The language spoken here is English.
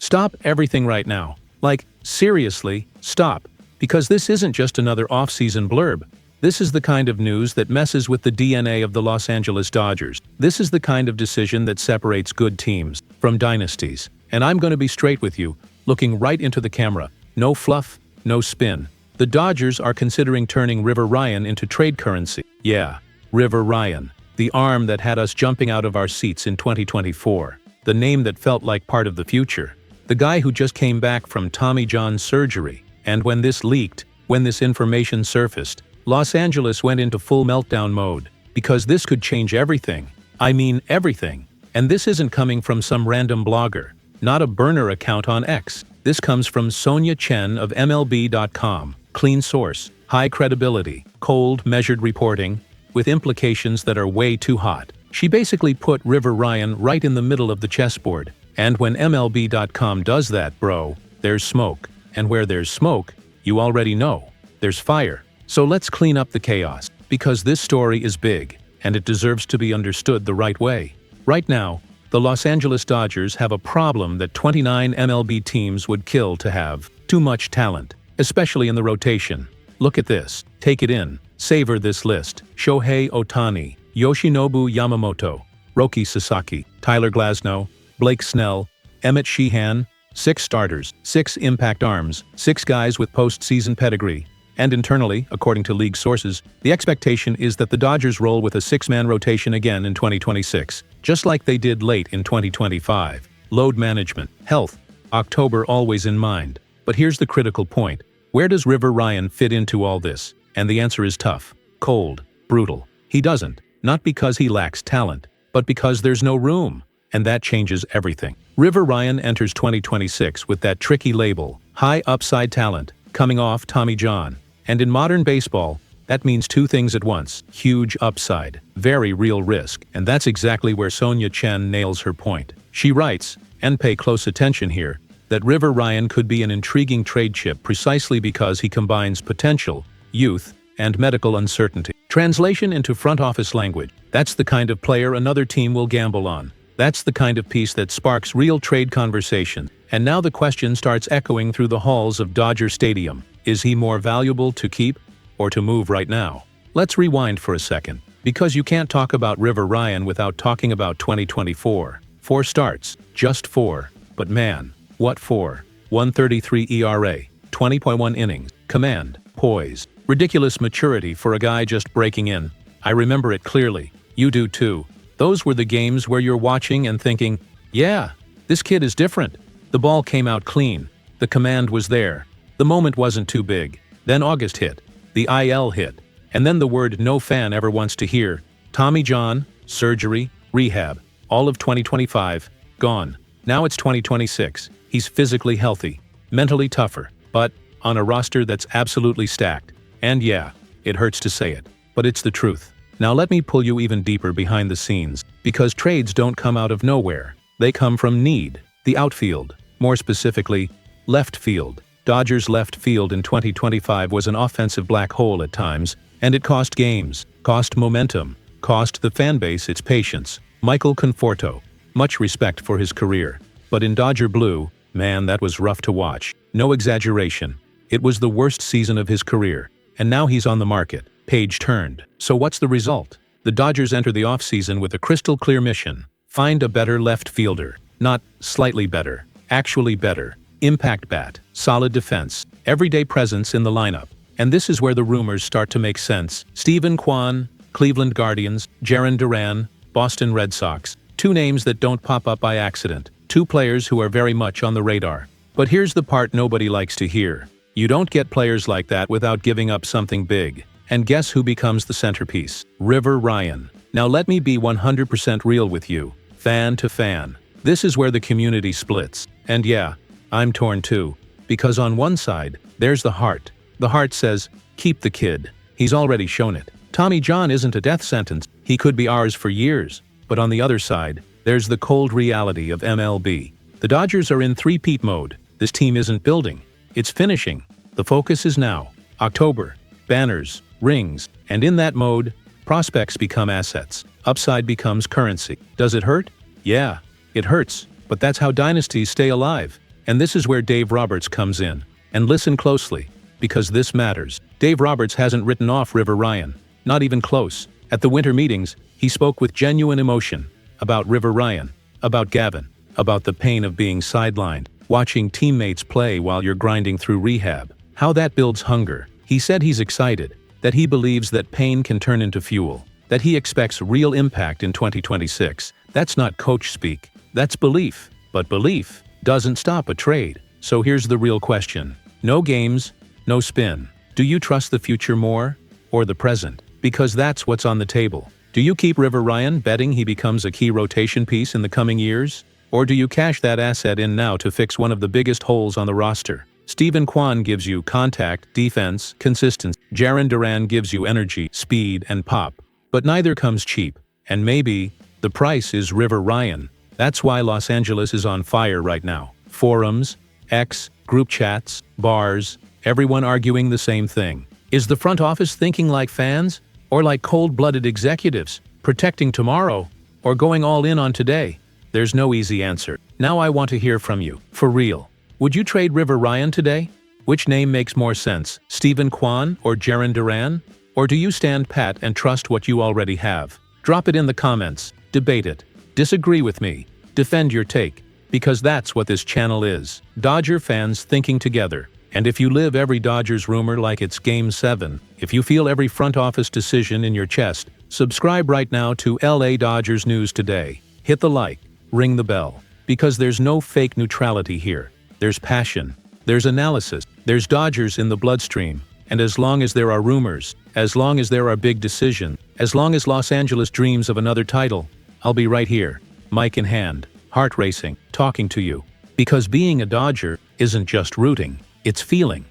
Stop everything right now. Like, seriously, stop. Because this isn't just another off-season blurb. This is the kind of news that messes with the DNA of the Los Angeles Dodgers. This is the kind of decision that separates good teams from dynasties. And I'm going to be straight with you, looking right into the camera. No fluff, no spin. The Dodgers are considering turning River Ryan into trade currency. Yeah, River Ryan. The arm that had us jumping out of our seats in 2024. The name that felt like part of the future. The guy who just came back from Tommy John surgery. And when this leaked, when this information surfaced, Los Angeles went into full meltdown mode. Because this could change everything. I mean everything. And this isn't coming from some random blogger. Not a burner account on X. This comes from Sonia Chen of MLB.com. Clean source, high credibility, cold, measured reporting, with implications that are way too hot. She basically put River Ryan right in the middle of the chessboard. And when MLB.com does that, bro, there's smoke. And where there's smoke, you already know, there's fire. So let's clean up the chaos, because this story is big, and it deserves to be understood the right way. Right now, the Los Angeles Dodgers have a problem that 29 MLB teams would kill to have: too much talent, especially in the rotation. Look at this, take it in, savor this list: Shohei Ohtani, Yoshinobu Yamamoto, Roki Sasaki, Tyler Glasnow, Blake Snell, Emmett Sheehan. 6 starters, 6 impact arms, 6 guys with postseason pedigree. And internally, according to league sources, the expectation is that the Dodgers roll with a 6-man rotation again in 2026, just like they did late in 2025. Load management, health, October always in mind. But here's the critical point. Where does River Ryan fit into all this? And the answer is tough, cold, brutal. He doesn't, not because he lacks talent, but because there's no room. And that changes everything. River Ryan enters 2026 with that tricky label, high upside talent, coming off Tommy John. And in modern baseball, that means 2 things at once: huge upside, very real risk. And that's exactly where Sonia Chen nails her point. She writes, and pay close attention here, that River Ryan could be an intriguing trade chip precisely because he combines potential, youth, and medical uncertainty. Translation into front office language: that's the kind of player another team will gamble on. That's the kind of piece that sparks real trade conversation. And now the question starts echoing through the halls of Dodger Stadium. Is he more valuable to keep or to move right now? Let's rewind for a second, because you can't talk about River Ryan without talking about 2024. 4 starts, just 4. But man, what 4? 1.33 ERA, 20.1 innings, command, poise, ridiculous maturity for a guy just breaking in. I remember it clearly. You do too. Those were the games where you're watching and thinking, yeah, this kid is different. The ball came out clean. The command was there. The moment wasn't too big. Then August hit. The IL hit. And then the word no fan ever wants to hear: Tommy John, surgery, rehab. All of 2025, gone. Now it's 2026. He's physically healthy, mentally tougher, but on a roster that's absolutely stacked. And yeah, it hurts to say it, but it's the truth. Now let me pull you even deeper behind the scenes, because trades don't come out of nowhere. They come from need. The outfield, more specifically, left field. Dodgers left field in 2025 was an offensive black hole at times, and it cost games, cost momentum, cost the fanbase its patience. Michael Conforto, much respect for his career. But in Dodger blue, man, that was rough to watch. No exaggeration. It was the worst season of his career. And now he's on the market. Page turned. So what's the result? The Dodgers enter the offseason with a crystal clear mission: find a better left fielder. Not slightly better, actually better. Impact bat, solid defense, everyday presence in the lineup. And this is where the rumors start to make sense. Stephen Kwan, Cleveland Guardians, Jarren Duran, Boston Red Sox. 2 names that don't pop up by accident. 2 players who are very much on the radar. But here's the part nobody likes to hear. You don't get players like that without giving up something big. And guess who becomes the centerpiece? River Ryan. Now let me be 100% real with you, fan to fan. This is where the community splits. And yeah, I'm torn too. Because on one side, there's the heart. The heart says, keep the kid. He's already shown it. Tommy John isn't a death sentence. He could be ours for years. But on the other side, there's the cold reality of MLB. The Dodgers are in three-peat mode. This team isn't building. It's finishing. The focus is now. October. Banners. Rings. And in that mode, prospects become assets. Upside becomes currency. Does it hurt? Yeah, it hurts. But that's how dynasties stay alive. And this is where Dave Roberts comes in. And listen closely, because this matters. Dave Roberts hasn't written off River Ryan. Not even close. At the winter meetings, he spoke with genuine emotion about River Ryan, about Gavin, about the pain of being sidelined, watching teammates play while you're grinding through rehab, how that builds hunger. He said he's excited, that he believes that pain can turn into fuel, that he expects real impact in 2026. That's not coach speak, that's belief. But belief doesn't stop a trade. So here's the real question. No games, no spin. Do you trust the future more, or the present? Because that's what's on the table. Do you keep River Ryan betting he becomes a key rotation piece in the coming years? Or do you cash that asset in now to fix one of the biggest holes on the roster? Steven Kwan gives you contact, defense, consistency. Jaren Duran gives you energy, speed, and pop. But neither comes cheap. And maybe the price is River Ryan. That's why Los Angeles is on fire right now. Forums, X, group chats, bars, everyone arguing the same thing. Is the front office thinking like fans? Or like cold-blooded executives, protecting tomorrow, or going all in on today? There's no easy answer. Now I want to hear from you. For real. Would you trade River Ryan today? Which name makes more sense, Steven Kwan or Jaren Duran? Or do you stand pat and trust what you already have? Drop it in the comments, debate it, disagree with me, defend your take, because that's what this channel is. Dodger fans thinking together. And if you live every Dodgers rumor like it's Game 7, if you feel every front office decision in your chest, subscribe right now to LA Dodgers News Today. Hit the like, ring the bell. Because there's no fake neutrality here. There's passion. There's analysis. There's Dodgers in the bloodstream. And as long as there are rumors, as long as there are big decisions, as long as Los Angeles dreams of another title, I'll be right here, mic in hand, heart racing, talking to you. Because being a Dodger isn't just rooting. It's feeling.